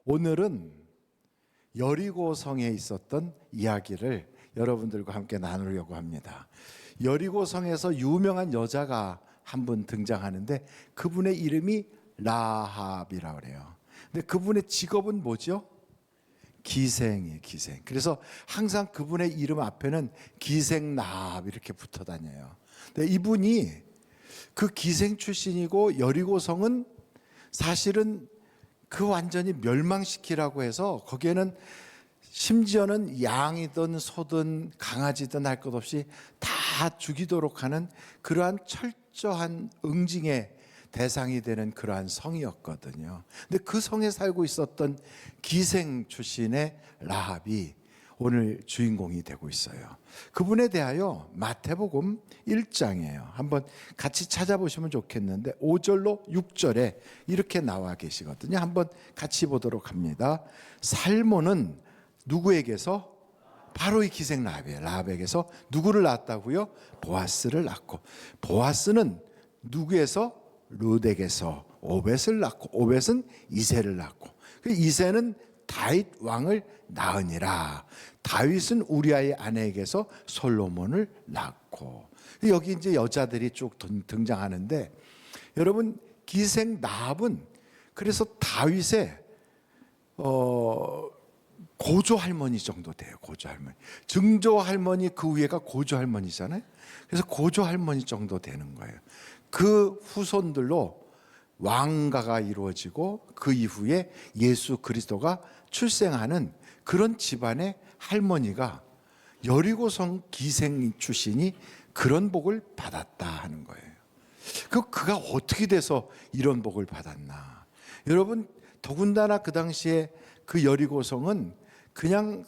오늘은 여리고성에 있었던 이야기를 여러분들과 함께 나누려고 합니다. 여리고성에서 유명한 여자가 한 분 등장하는데 그분의 이름이 라합이라고 그래요. 근데 그분의 직업은 뭐죠? 기생이에요, 기생. 그래서 항상 그분의 이름 앞에는 기생라합 이렇게 붙어 다녀요. 근데 이분이 그 기생 출신이고 여리고성은 사실은 그 완전히 멸망시키라고 해서 거기에는 심지어는 양이든 소든 강아지든 할 것 없이 다 죽이도록 하는 그러한 철저한 응징의 대상이 되는 그러한 성이었거든요. 근데 그 성에 살고 있었던 기생 출신의 라합이 오늘 주인공이 되고 있어요. 그분에 대하여 마태복음 1장이에요. 한번 같이 찾아보시면 좋겠는데 5절로 6절에 이렇게 나와 계시거든요. 한번 같이 보도록 합니다. 살모는 누구에게서? 바로 이 기생 라합이에요. 라합에게서 누구를 낳았다고요? 보아스를 낳고, 보아스는 누구에서? 룻에게서 오벳을 낳고, 오벳은 이새를 낳고, 이새는 다윗 왕을 낳으니라. 다윗은 우리아의 아내에게서 솔로몬을 낳고. 여기 이제 여자들이 쭉 등장하는데, 여러분 기생 라합은 그래서 다윗의 고조 할머니 정도 돼요. 고조 할머니. 증조 할머니 그 위에가 고조 할머니잖아요. 그래서 고조 할머니 정도 되는 거예요. 그 후손들로 왕가가 이루어지고 그 이후에 예수 그리스도가 출생하는 그런 집안의 할머니가 여리고성 기생 출신이 그런 복을 받았다 하는 거예요. 그가 어떻게 돼서 이런 복을 받았나? 여러분 더군다나 그 당시에 그 여리고성은 그냥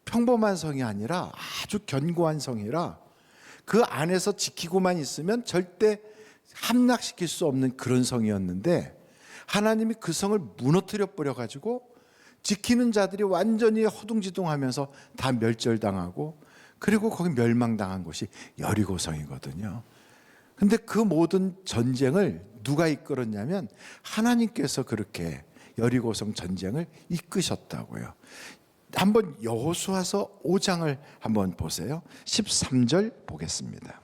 평범한 성이 아니라 아주 견고한 성이라 그 안에서 지키고만 있으면 절대 함락시킬 수 없는 그런 성이었는데 하나님이 그 성을 무너뜨려 버려 가지고 지키는 자들이 완전히 허둥지둥하면서 다 멸절당하고 그리고 거기 멸망당한 곳이 여리고성이거든요. 근데 그 모든 전쟁을 누가 이끌었냐면 하나님께서 그렇게 여리고성 전쟁을 이끄셨다고요. 한번 여호수아서 5장을 한번 보세요. 13절 보겠습니다.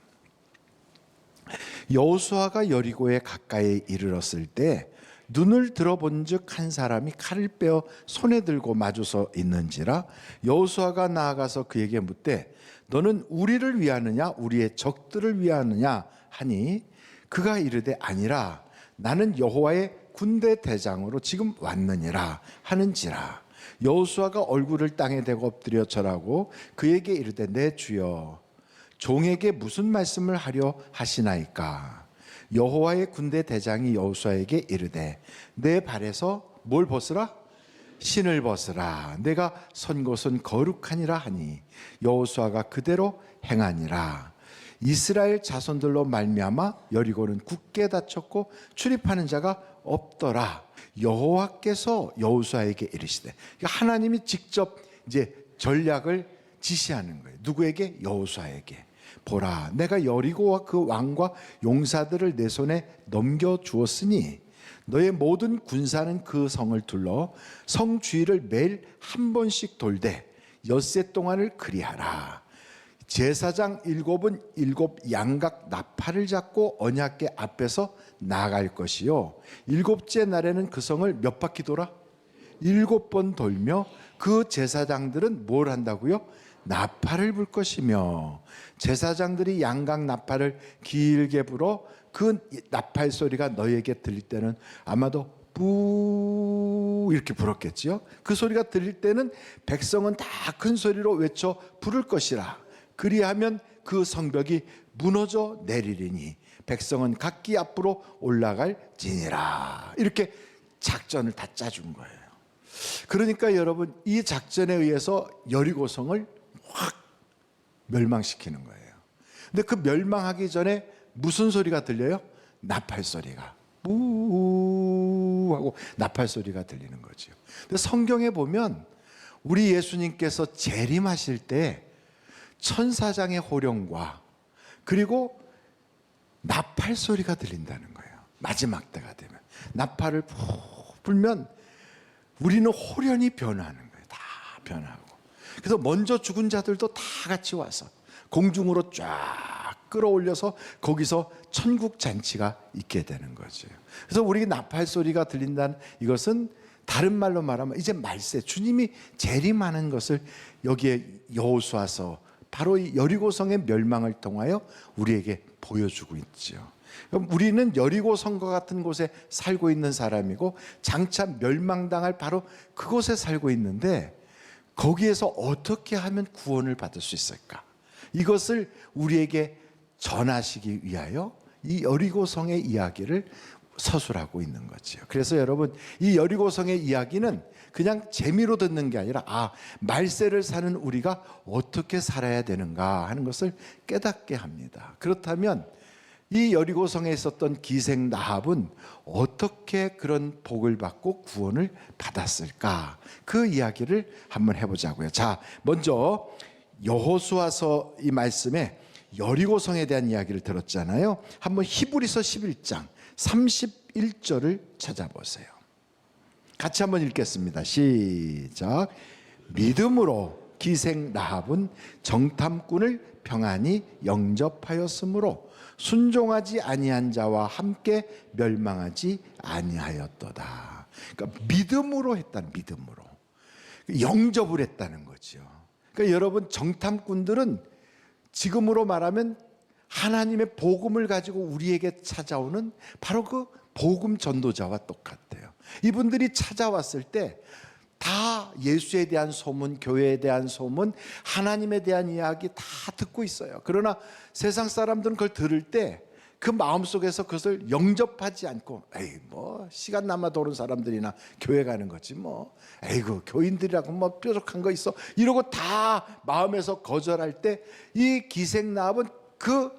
여호수아가 여리고에 가까이 이르렀을 때 눈을 들어본즉 한 사람이 칼을 빼어 손에 들고 마주서 있는지라. 여호수아가 나아가서 그에게 묻되 너는 우리를 위하느냐 우리의 적들을 위하느냐 하니 그가 이르되 아니라 나는 여호와의 군대 대장으로 지금 왔느니라 하는지라. 여호수아가 얼굴을 땅에 대고 엎드려 절하고 그에게 이르되 내 주여 종에게 무슨 말씀을 하려 하시나이까. 여호와의 군대 대장이 여호수아에게 이르되 내 발에서 뭘 벗으라? 신을 벗으라. 내가 선 곳은 거룩하니라 하니 여호수아가 그대로 행하니라. 이스라엘 자손들로 말미암아 여리고는 굳게 닫혔고 출입하는 자가 없더라. 여호와께서 여호수아에게 이르시되, 하나님이 직접 이제 전략을 지시하는 거예요. 누구에게? 여호수아에게. 보라, 내가 여리고와 그 왕과 용사들을 내 손에 넘겨 주었으니 너의 모든 군사는 그 성을 둘러 성 주위를 매일 한 번씩 돌되 엿새 동안을 그리하라. 제사장 7은 7 양각 나팔을 잡고 언약궤 앞에서 나아갈 것이요 7째 날에는 그 성을 몇 바퀴 돌아? 7번 돌며 그 제사장들은 뭘 한다고요? 나팔을 불 것이며 제사장들이 양각 나팔을 길게 불어 그 나팔 소리가 너에게 들릴 때는 아마도 부 이렇게 불었겠지요. 그 소리가 들릴 때는 백성은 다 큰 소리로 외쳐 부를 것이라. 그리하면 그 성벽이 무너져 내리리니 백성은 각기 앞으로 올라갈지니라. 이렇게 작전을 다 짜준 거예요. 그러니까 여러분 이 작전에 의해서 여리고성을 확 멸망시키는 거예요. 근데 그 멸망하기 전에 무슨 소리가 들려요? 나팔 소리가 우 하고 나팔 소리가 들리는 거죠. 근데 성경에 보면 우리 예수님께서 재림하실 때 천사장의 호령과 그리고 나팔 소리가 들린다는 거예요. 마지막 때가 되면 나팔을 푹 불면 우리는 홀연히 변하는 거예요. 다 변하고. 그래서 먼저 죽은 자들도 다 같이 와서 공중으로 쫙 끌어올려서 거기서 천국 잔치가 있게 되는 거죠. 그래서 우리 나팔 소리가 들린다는 이것은 다른 말로 말하면 이제 말세, 주님이 재림하는 것을 여기에 여호수아서 바로 이 여리고성의 멸망을 통하여 우리에게 보여주고 있죠. 그럼 우리는 여리고성과 같은 곳에 살고 있는 사람이고 장차 멸망당할 바로 그곳에 살고 있는데 거기에서 어떻게 하면 구원을 받을 수 있을까? 이것을 우리에게 전하시기 위하여 이 여리고성의 이야기를 서술하고 있는 거죠. 그래서 여러분, 이 여리고성의 이야기는 그냥 재미로 듣는 게 아니라 말세를 사는 우리가 어떻게 살아야 되는가 하는 것을 깨닫게 합니다. 그렇다면 이 여리고성에 있었던 기생 라합은 어떻게 그런 복을 받고 구원을 받았을까? 그 이야기를 한번 해보자고요. 자, 먼저 여호수아서 이 말씀에 여리고성에 대한 이야기를 들었잖아요. 한번 히브리서 11장 31절을 찾아보세요. 같이 한번 읽겠습니다. 시작. 믿음으로 기생 라합은 정탐꾼을 평안히 영접하였으므로 순종하지 아니한 자와 함께 멸망하지 아니하였도다. 그러니까 믿음으로 했다는, 믿음으로 영접을 했다는 거죠. 그러니까 여러분, 정탐꾼들은 지금으로 말하면 하나님의 복음을 가지고 우리에게 찾아오는 바로 그 복음 전도자와 똑같아요. 이분들이 찾아왔을 때 다 예수에 대한 소문, 교회에 대한 소문, 하나님에 대한 이야기 다 듣고 있어요. 그러나 세상 사람들은 그걸 들을 때 그 마음속에서 그것을 영접하지 않고 에이 뭐 시간 남아 도는 사람들이나 교회 가는 거지 뭐, 에이그 교인들이라고 뭐 뾰족한 거 있어, 이러고 다 마음에서 거절할 때 이 기생 라합은 그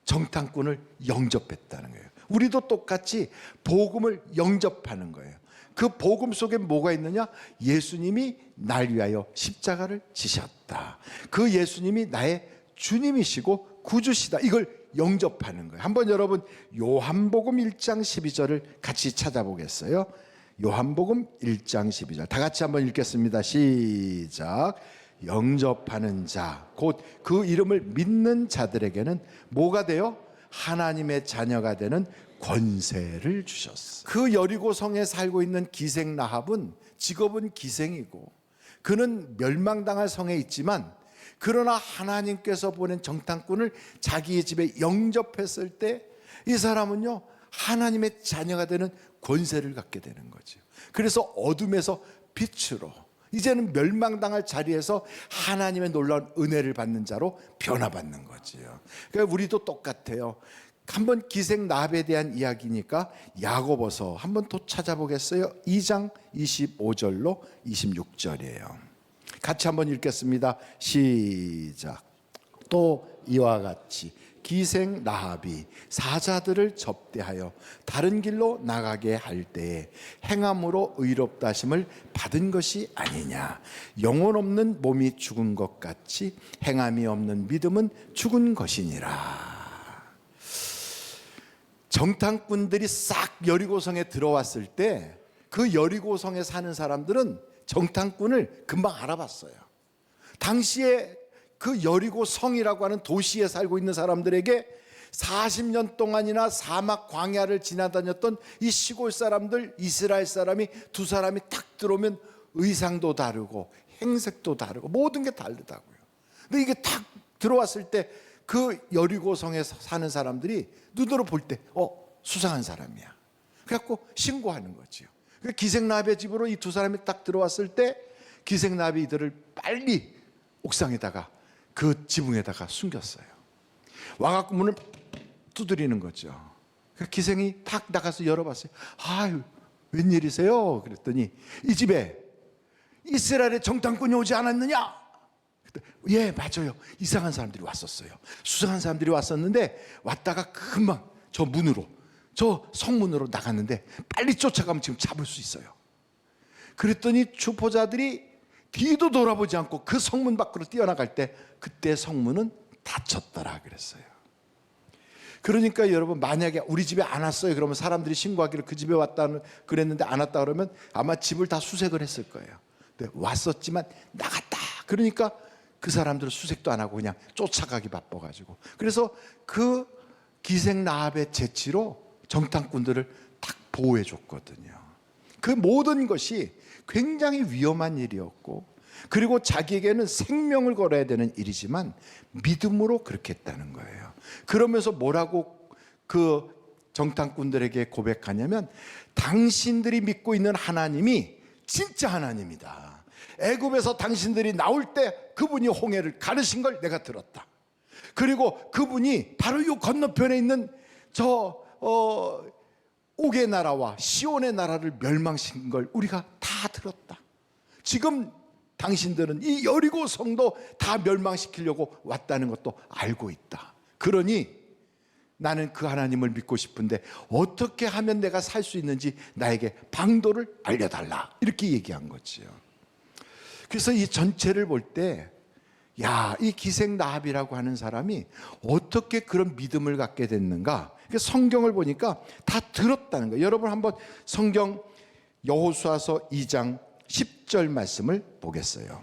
정탐꾼을 영접했다는 거예요. 우리도 똑같이 복음을 영접하는 거예요. 그 복음 속에 뭐가 있느냐? 예수님이 날 위하여 십자가를 지셨다. 그 예수님이 나의 주님이시고 구주시다. 이걸 영접하는 거예요. 한번 여러분 요한복음 1장 12절을 같이 찾아보겠어요. 요한복음 1장 12절 다 같이 한번 읽겠습니다. 시작. 영접하는 자, 곧 그 이름을 믿는 자들에게는 뭐가 돼요? 하나님의 자녀가 되는 권세를 주셨어. 그 여리고성에 살고 있는 기생 라합은 직업은 기생이고 그는 멸망당할 성에 있지만, 그러나 하나님께서 보낸 정탐꾼을 자기의 집에 영접했을 때 이 사람은요 하나님의 자녀가 되는 권세를 갖게 되는 거죠. 그래서 어둠에서 빛으로, 이제는 멸망당할 자리에서 하나님의 놀라운 은혜를 받는 자로 변화받는 거지요. 그러니까 우리도 똑같아요. 한번 기생 라합에 대한 이야기니까 야고보서 한번 또 찾아보겠어요. 2장 25절로 26절이에요. 같이 한번 읽겠습니다. 시작. 또 이와 같이 기생 라합이 사자들을 접대하여 다른 길로 나가게 할 때에 행함으로 의롭다 하심을 받은 것이 아니냐. 영혼 없는 몸이 죽은 것 같이 행함이 없는 믿음은 죽은 것이니라. 정탐꾼들이 싹 여리고성에 들어왔을 때 그 여리고성에 사는 사람들은 정탐꾼을 금방 알아봤어요. 당시에 그 여리고성이라고 하는 도시에 살고 있는 사람들에게 40년 동안이나 사막 광야를 지나다녔던 이 시골 사람들, 이스라엘 사람이 두 사람이 딱 들어오면 의상도 다르고 행색도 다르고 모든 게 다르다고요. 근데 이게 딱 들어왔을 때 그 여리고성에 사는 사람들이 눈으로 볼 때 수상한 사람이야. 그래갖고 신고하는 거지요. 기생 라합의 집으로 이 두 사람이 딱 들어왔을 때 기생 라합이 이들을 빨리 옥상에다가 그 지붕에다가 숨겼어요. 와갖고 문을 두드리는 거죠. 기생이 탁 나가서 열어봤어요. 아유, 웬일이세요? 그랬더니 이 집에 이스라엘의 정탐꾼이 오지 않았느냐? 예, 맞아요. 이상한 사람들이 왔었어요. 수상한 사람들이 왔었는데 왔다가 금방 저 문으로, 저 성문으로 나갔는데 빨리 쫓아가면 지금 잡을 수 있어요. 그랬더니 추포자들이 뒤도 돌아보지 않고 그 성문 밖으로 뛰어나갈 때 그때 성문은 닫혔더라 그랬어요. 그러니까 여러분, 만약에 우리 집에 안 왔어요 그러면 사람들이 신고하기를 그 집에 왔다는 그랬는데 안 왔다 그러면 아마 집을 다 수색을 했을 거예요. 근데 왔었지만 나갔다 그러니까 그 사람들은 수색도 안 하고 그냥 쫓아가기 바빠가지고, 그래서 그 기생 라합의 재치로 정탐꾼들을 딱 보호해 줬거든요. 그 모든 것이 굉장히 위험한 일이었고, 그리고 자기에게는 생명을 걸어야 되는 일이지만 믿음으로 그렇게 했다는 거예요. 그러면서 뭐라고 그 정탐꾼들에게 고백하냐면, 당신들이 믿고 있는 하나님이 진짜 하나님이다. 애굽에서 당신들이 나올 때 그분이 홍해를 가르신 걸 내가 들었다. 그리고 그분이 바로 이 건너편에 있는 옥의 나라와 시온의 나라를 멸망시킨 걸 우리가 다 들었다. 지금 당신들은 이 여리고 성도 다 멸망시키려고 왔다는 것도 알고 있다. 그러니 나는 그 하나님을 믿고 싶은데 어떻게 하면 내가 살 수 있는지 나에게 방도를 알려달라, 이렇게 얘기한 거지요. 그래서 이 전체를 볼 때, 야, 이 기생 라합이라고 하는 사람이 어떻게 그런 믿음을 갖게 됐는가? 성경을 보니까 다 들었다는 거예요. 여러분 한번 성경 여호수아서 2장 10절 말씀을 보겠어요.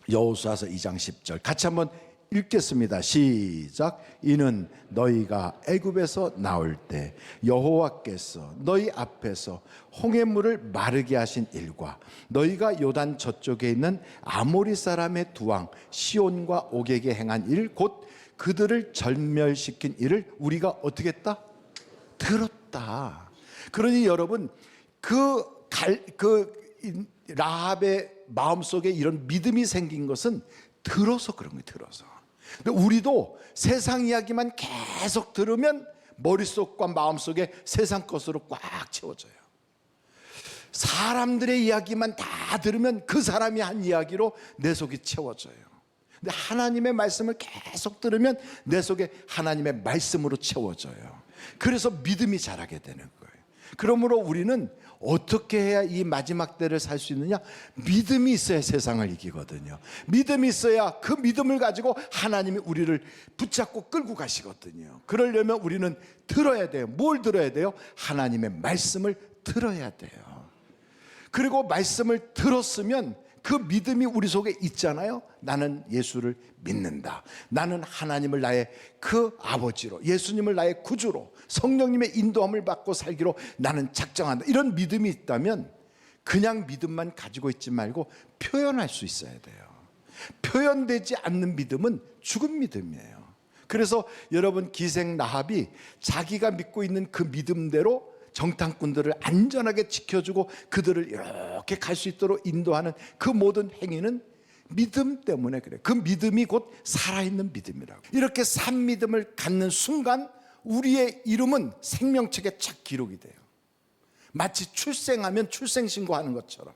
여호수아서 2장 10절 같이 한번 읽겠습니다. 시작. 이는 너희가 애굽에서 나올 때 여호와께서 너희 앞에서 홍해물을 마르게 하신 일과 너희가 요단 저쪽에 있는 아모리 사람의 두 왕 시온과 옥에게 행한 일, 곧 그들을 절멸시킨 일을 우리가 어떻게 했다? 들었다. 그러니 여러분, 라합의 마음속에 이런 믿음이 생긴 것은 들어서 그런 거예요. 들어서. 근데 우리도 세상 이야기만 계속 들으면 머릿속과 마음속에 세상 것으로 꽉 채워져요. 사람들의 이야기만 다 들으면 그 사람이 한 이야기로 내 속이 채워져요. 근데 하나님의 말씀을 계속 들으면 내 속에 하나님의 말씀으로 채워져요. 그래서 믿음이 자라게 되는 거예요. 그러므로 우리는 어떻게 해야 이 마지막 때를 살 수 있느냐? 믿음이 있어야 세상을 이기거든요. 믿음이 있어야 그 믿음을 가지고 하나님이 우리를 붙잡고 끌고 가시거든요. 그러려면 우리는 들어야 돼요. 뭘 들어야 돼요? 하나님의 말씀을 들어야 돼요. 그리고 말씀을 들었으면 그 믿음이 우리 속에 있잖아요. 나는 예수를 믿는다. 나는 하나님을 나의 그 아버지로, 예수님을 나의 구주로, 성령님의 인도함을 받고 살기로 나는 작정한다. 이런 믿음이 있다면 그냥 믿음만 가지고 있지 말고 표현할 수 있어야 돼요. 표현되지 않는 믿음은 죽은 믿음이에요. 그래서 여러분, 기생 라합이 자기가 믿고 있는 그 믿음대로 정탐꾼들을 안전하게 지켜주고 그들을 이렇게 갈 수 있도록 인도하는 그 모든 행위는 믿음 때문에 그래요. 그 믿음이 곧 살아있는 믿음이라고. 이렇게 산 믿음을 갖는 순간 우리의 이름은 생명책에 착 기록이 돼요. 마치 출생하면 출생신고하는 것처럼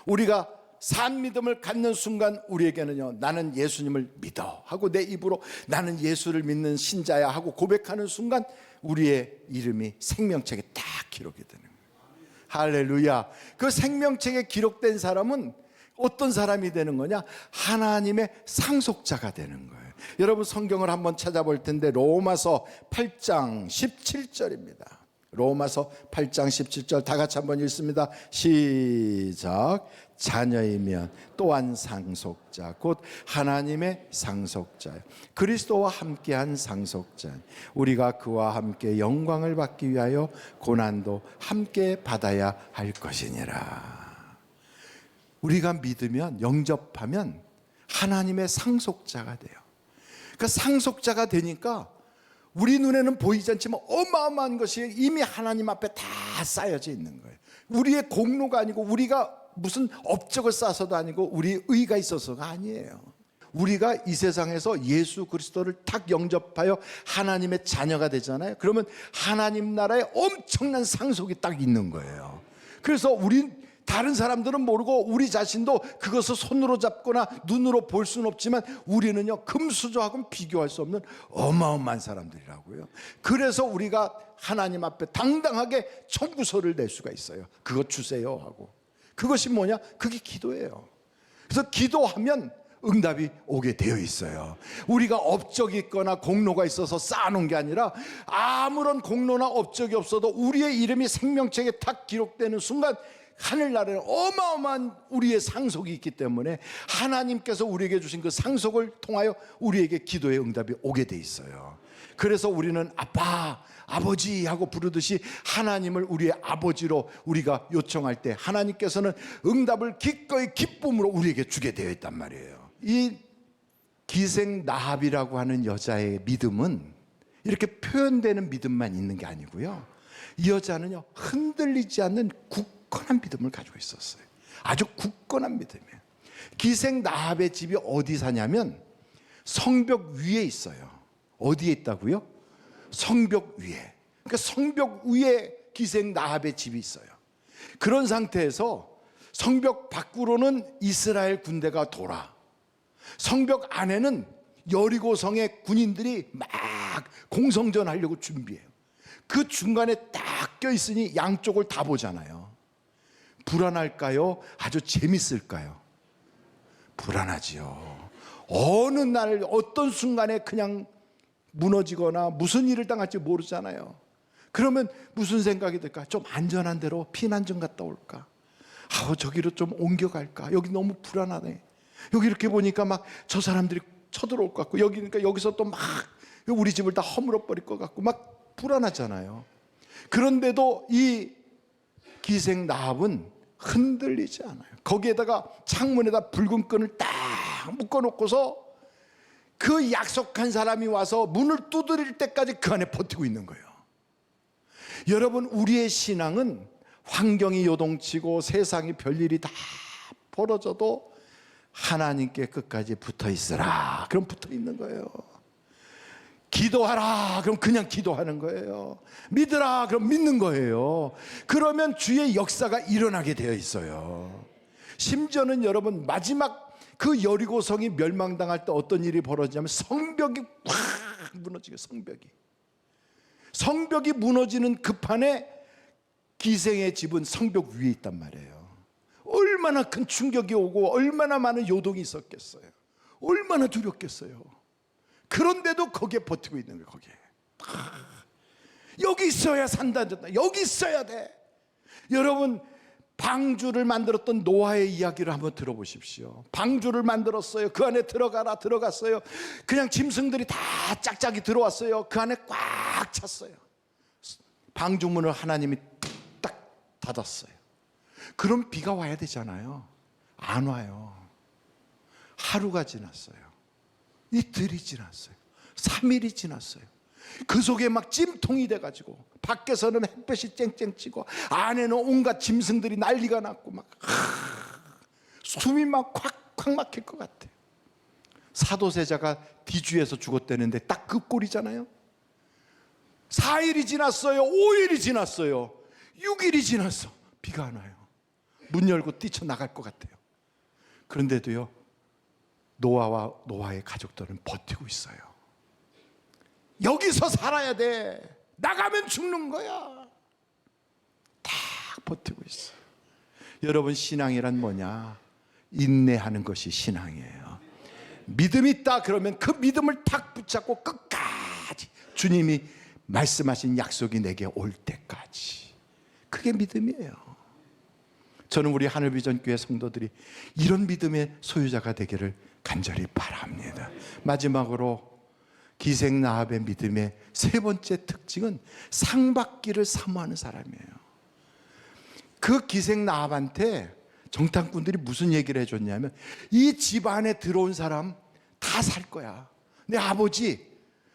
우리가 산 믿음을 갖는 순간 우리에게는요, 나는 예수님을 믿어 하고 내 입으로 나는 예수를 믿는 신자야 하고 고백하는 순간 우리의 이름이 생명책에 딱 기록이 되는 거예요. 할렐루야. 그 생명책에 기록된 사람은 어떤 사람이 되는 거냐? 하나님의 상속자가 되는 거예요. 여러분 성경을 한번 찾아볼 텐데 로마서 8장 17절입니다. 로마서 8장 17절 다 같이 한번 읽습니다. 시작. 자녀이면 또한 상속자 곧 하나님의 상속자 그리스도와 함께한 상속자 우리가 그와 함께 영광을 받기 위하여 고난도 함께 받아야 할 것이니라. 우리가 믿으면, 영접하면 하나님의 상속자가 돼요. 그러니까 상속자가 되니까 우리 눈에는 보이지 않지만 어마어마한 것이 이미 하나님 앞에 다 쌓여져 있는 거예요. 우리의 공로가 아니고 우리가 무슨 업적을 쌓아서도 아니고 우리 의가 있어서가 아니에요. 우리가 이 세상에서 예수 그리스도를 딱 영접하여 하나님의 자녀가 되잖아요. 그러면 하나님 나라에 엄청난 상속이 딱 있는 거예요. 그래서 우린 다른 사람들은 모르고 우리 자신도 그것을 손으로 잡거나 눈으로 볼 수는 없지만 우리는요, 금수저하고는 비교할 수 없는 어마어마한 사람들이라고요. 그래서 우리가 하나님 앞에 당당하게 청구서를 낼 수가 있어요. 그것 주세요 하고. 그것이 뭐냐? 그게 기도예요. 그래서 기도하면 응답이 오게 되어 있어요. 우리가 업적이 있거나 공로가 있어서 쌓아놓은 게 아니라 아무런 공로나 업적이 없어도 우리의 이름이 생명책에 탁 기록되는 순간 하늘나라에 어마어마한 우리의 상속이 있기 때문에 하나님께서 우리에게 주신 그 상속을 통하여 우리에게 기도의 응답이 오게 돼 있어요. 그래서 우리는 아빠, 아버지 하고 부르듯이 하나님을 우리의 아버지로 우리가 요청할 때 하나님께서는 응답을 기꺼이 기쁨으로 우리에게 주게 되어 있단 말이에요. 이 기생 라합이라고 하는 여자의 믿음은 이렇게 표현되는 믿음만 있는 게 아니고요. 이 여자는요, 흔들리지 않는 굳건한 믿음을 가지고 있었어요. 아주 굳건한 믿음이에요. 기생 라합의 집이 어디 사냐면 성벽 위에 있어요. 어디에 있다고요? 성벽 위에. 그러니까 성벽 위에 기생 라합의 집이 있어요. 그런 상태에서 성벽 밖으로는 이스라엘 군대가 돌아, 성벽 안에는 여리고성의 군인들이 막 공성전하려고 준비해요. 그 중간에 딱 껴있으니 양쪽을 다 보잖아요. 불안할까요? 아주 재밌을까요? 불안하지요. 어느 날 어떤 순간에 그냥 무너지거나 무슨 일을 당할지 모르잖아요. 그러면 무슨 생각이 들까? 좀 안전한 데로 피난좀 갔다 올까? 저기로 좀 옮겨갈까? 여기 너무 불안하네. 여기 이렇게 보니까 막 저 사람들이 쳐들어올 것 같고, 여기니까 여기서 또 막 우리 집을 다 허물어 버릴 것 같고 막 불안하잖아요. 그런데도 이 기생 라합은 흔들리지 않아요. 거기에다가 창문에다 붉은 끈을 딱 묶어놓고서 그 약속한 사람이 와서 문을 두드릴 때까지 그 안에 버티고 있는 거예요. 여러분, 우리의 신앙은 환경이 요동치고 세상이 별일이 다 벌어져도 하나님께 끝까지 붙어 있으라. 그럼 붙어 있는 거예요. 기도하라. 그럼 그냥 기도하는 거예요. 믿으라. 그럼 믿는 거예요. 그러면 주의 역사가 일어나게 되어 있어요. 심지어는 여러분, 마지막 그 여리고성이 멸망당할 때 어떤 일이 벌어지냐면 성벽이 확 무너지게, 성벽이 무너지는 급판에 기생의 집은 성벽 위에 있단 말이에요. 얼마나 큰 충격이 오고 얼마나 많은 요동이 있었겠어요. 얼마나 두렵겠어요. 그런데도 거기에 버티고 있는 거예요. 거기에 여기 있어야 산다, 여기 있어야 돼. 여러분, 방주를 만들었던 노아의 이야기를 한번 들어보십시오. 방주를 만들었어요. 그 안에 들어갔어요. 그냥 짐승들이 다 짝짝이 들어왔어요. 그 안에 꽉 찼어요. 방주문을 하나님이 딱 닫았어요. 그럼 비가 와야 되잖아요. 안 와요. 하루가 지났어요. 이틀이 지났어요. 3일이 지났어요. 그 속에 막 찜통이 돼가지고 밖에서는 햇볕이 쨍쨍 찌고 안에는 온갖 짐승들이 난리가 났고 막 숨이 막 콱콱 막힐 것 같아요. 사도세자가 디주에서 죽었다는데 딱 그 꼴이잖아요. 4일이 지났어요. 5일이 지났어요. 6일이 지났어. 비가 안 와요. 문 열고 뛰쳐나갈 것 같아요. 그런데도요, 노아와 노아의 가족들은 버티고 있어요. 여기서 살아야 돼. 나가면 죽는 거야. 다 버티고 있어요. 여러분, 신앙이란 뭐냐? 인내하는 것이 신앙이에요. 믿음이 있다 그러면 그 믿음을 탁 붙잡고 끝까지 주님이 말씀하신 약속이 내게 올 때까지. 그게 믿음이에요. 저는 우리 하늘비전교회 성도들이 이런 믿음의 소유자가 되기를 간절히 바랍니다. 마지막으로 기생 라합의 믿음의 세 번째 특징은 상받기를 사모하는 사람이에요. 그 기생 라합한테 정탐꾼들이 무슨 얘기를 해줬냐면, 이 집 안에 들어온 사람 다 살 거야. 내 아버지,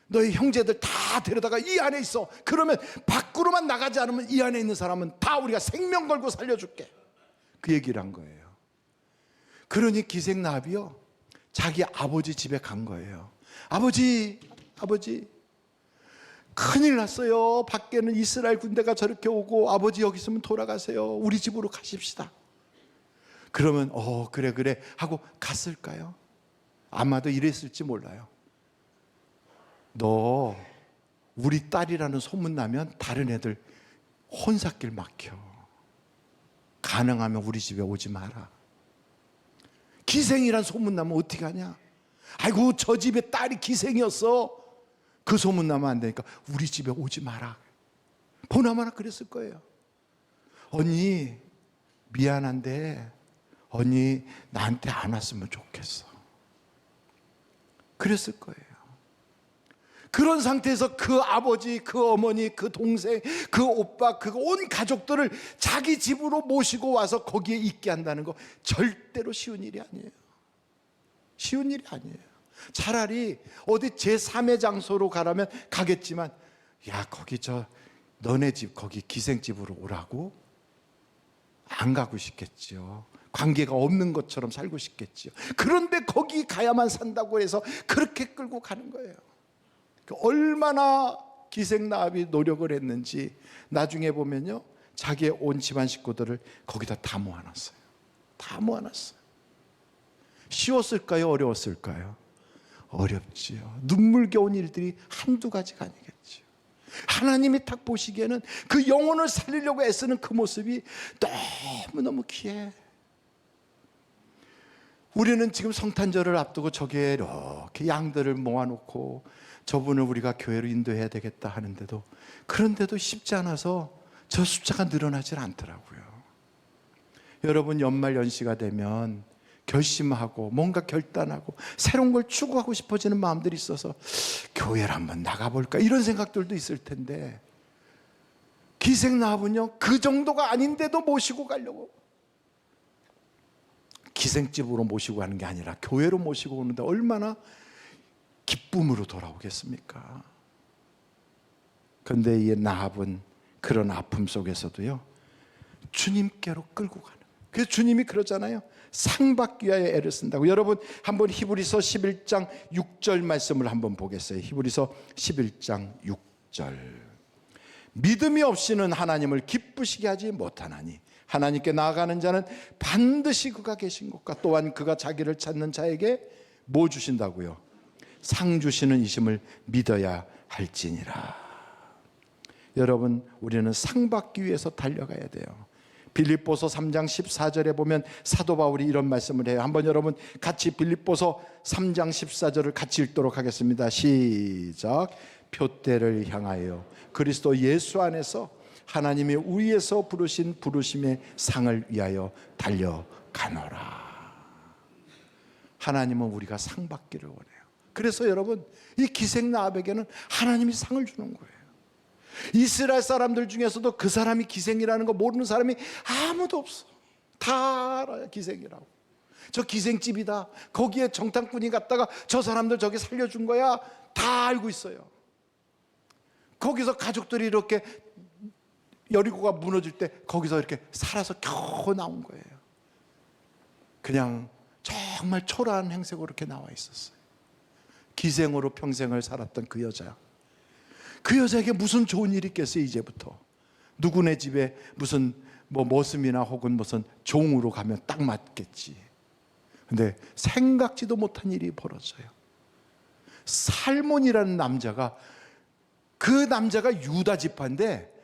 너희 형제들 다 데려다가 이 안에 있어. 그러면 밖으로만 나가지 않으면 이 안에 있는 사람은 다 우리가 생명 걸고 살려줄게. 그 얘기를 한 거예요. 그러니 기생 라합이요, 자기 아버지 집에 간 거예요. 아버지, 큰일 났어요. 밖에는 이스라엘 군대가 저렇게 오고, 아버지 여기 있으면 돌아가세요. 우리 집으로 가십시다. 그러면 그래 하고 갔을까요? 아마도 이랬을지 몰라요. 너 우리 딸이라는 소문나면 다른 애들 혼삿길 막혀. 가능하면 우리 집에 오지 마라. 기생이란 소문나면 어떻게 하냐? 아이고 저 집에 딸이 기생이었어. 그 소문나면 안 되니까 우리 집에 오지 마라. 보나마나 그랬을 거예요. 언니 미안한데 언니 나한테 안 왔으면 좋겠어. 그랬을 거예요. 그런 상태에서 그 아버지, 그 어머니, 그 동생, 그 오빠, 그 온 가족들을 자기 집으로 모시고 와서 거기에 있게 한다는 거 절대로 쉬운 일이 아니에요. 쉬운 일이 아니에요. 차라리 어디 제3의 장소로 가라면 가겠지만, 야 거기 너네 집 거기 기생집으로 오라고? 안 가고 싶겠죠. 관계가 없는 것처럼 살고 싶겠죠. 그런데 거기 가야만 산다고 해서 그렇게 끌고 가는 거예요. 얼마나 기생나합이 노력을 했는지 나중에 보면요, 자기의 온 집안 식구들을 거기다 다 모아놨어요. 다 모아놨어요. 쉬웠을까요? 어려웠을까요? 어렵지요. 눈물겨운 일들이 한두 가지가 아니겠죠. 하나님이 딱 보시기에는 그 영혼을 살리려고 애쓰는 그 모습이 너무너무 귀해. 우리는 지금 성탄절을 앞두고 저기에 이렇게 양들을 모아놓고 저분을 우리가 교회로 인도해야 되겠다 하는데도, 그런데도 쉽지 않아서 저 숫자가 늘어나질 않더라고요. 여러분, 연말 연시가 되면 결심하고 뭔가 결단하고 새로운 걸 추구하고 싶어지는 마음들이 있어서 교회를 한번 나가볼까 이런 생각들도 있을 텐데, 기생나합은요 그 정도가 아닌데도 모시고 가려고, 기생집으로 모시고 가는 게 아니라 교회로 모시고 오는데 얼마나 기쁨으로 돌아오겠습니까? 그런데 이 나합은 그런 아픔 속에서도요 주님께로 끌고 가는, 그래서 주님이 그러잖아요. 상 받기 위하여 애를 쓴다고. 여러분 한번 히브리서 11장 6절 말씀을 한번 보겠어요. 히브리서 11장 6절. 믿음이 없이는 하나님을 기쁘시게 하지 못하나니 하나님께 나아가는 자는 반드시 그가 계신 것과 또한 그가 자기를 찾는 자에게 뭐 주신다고요? 상 주시는 이심을 믿어야 할지니라. 여러분, 우리는 상 받기 위해서 달려가야 돼요. 빌립보서 3장 14절에 보면 사도 바울이 이런 말씀을 해요. 한번 여러분 같이 빌립보서 3장 14절을 같이 읽도록 하겠습니다. 시작. 표대를 향하여 그리스도 예수 안에서 하나님이 위에서 부르신 부르심의 상을 위하여 달려가노라. 하나님은 우리가 상 받기를 원해요. 그래서 여러분, 이 기생나합에게는 하나님이 상을 주는 거예요. 이스라엘 사람들 중에서도 그 사람이 기생이라는 거 모르는 사람이 아무도 없어. 다 알아요, 기생이라고. 저 기생집이다, 거기에 정탐꾼이 갔다가 저 사람들 저기 살려준 거야, 다 알고 있어요. 거기서 가족들이 이렇게 여리고가 무너질 때 거기서 이렇게 살아서 겨우 나온 거예요. 그냥 정말 초라한 행색으로 이렇게 나와 있었어요. 기생으로 평생을 살았던 그 여자, 그 여자에게 무슨 좋은 일이 있겠어요? 이제부터 누구네 집에 무슨 머슴이나 혹은 무슨 종으로 가면 딱 맞겠지. 근데 생각지도 못한 일이 벌어져요. 살몬이라는 남자가, 그 남자가 유다 지파인데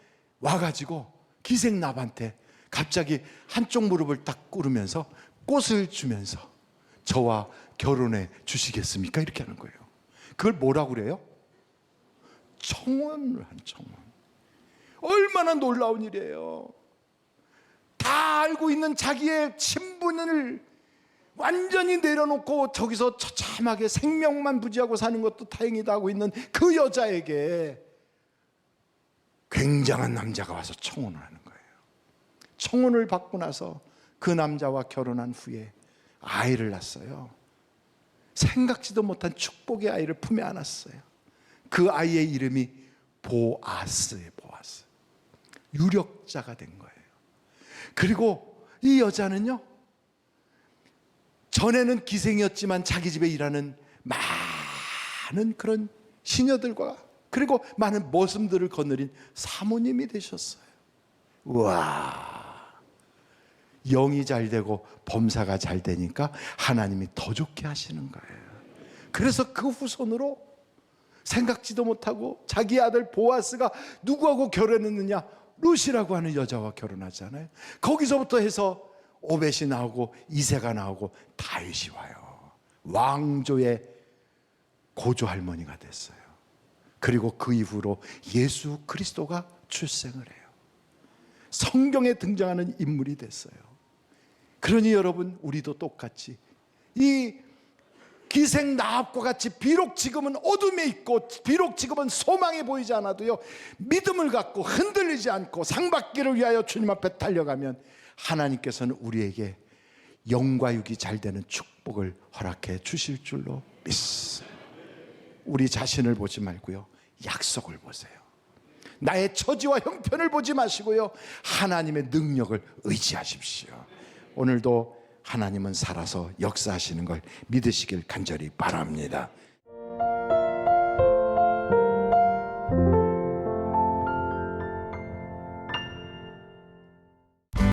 와가지고 기생나합한테 갑자기 한쪽 무릎을 딱 꿇으면서 꽃을 주면서 저와 결혼해 주시겠습니까? 이렇게 하는 거예요. 그걸 뭐라고 그래요? 청혼을 한 청혼. 얼마나 놀라운 일이에요. 다 알고 있는 자기의 친분을 완전히 내려놓고 저기서 처참하게 생명만 부지하고 사는 것도 다행이다 하고 있는 그 여자에게 굉장한 남자가 와서 청혼을 하는 거예요. 청혼을 받고 나서 그 남자와 결혼한 후에 아이를 낳았어요. 생각지도 못한 축복의 아이를 품에 안았어요. 그 아이의 이름이 보아스예요. 보아스. 유력자가 된 거예요. 그리고 이 여자는요, 전에는 기생이었지만 자기 집에 일하는 많은 그런 시녀들과 그리고 많은 머슴들을 거느린 사모님이 되셨어요. 우와, 영이 잘 되고 범사가 잘 되니까 하나님이 더 좋게 하시는 거예요. 그래서 그 후손으로 생각지도 못하고 자기 아들 보아스가 누구하고 결혼했느냐? 룻이라고 하는 여자와 결혼하잖아요. 거기서부터 해서 오벳이 나오고 이새가 나오고 다윗이 와요. 왕조의 고조 할머니가 됐어요. 그리고 그 이후로 예수 그리스도가 출생을 해요. 성경에 등장하는 인물이 됐어요. 그러니 여러분, 우리도 똑같이 이 기생 나합과 같이 비록 지금은 어둠에 있고 비록 지금은 소망이 보이지 않아도요, 믿음을 갖고 흔들리지 않고 상받기를 위하여 주님 앞에 달려가면 하나님께서는 우리에게 영과 육이 잘 되는 축복을 허락해 주실 줄로 믿습니다. 우리 자신을 보지 말고요, 약속을 보세요. 나의 처지와 형편을 보지 마시고요, 하나님의 능력을 의지하십시오. 오늘도 하나님은 살아서 역사하시는 걸 믿으시길 간절히 바랍니다.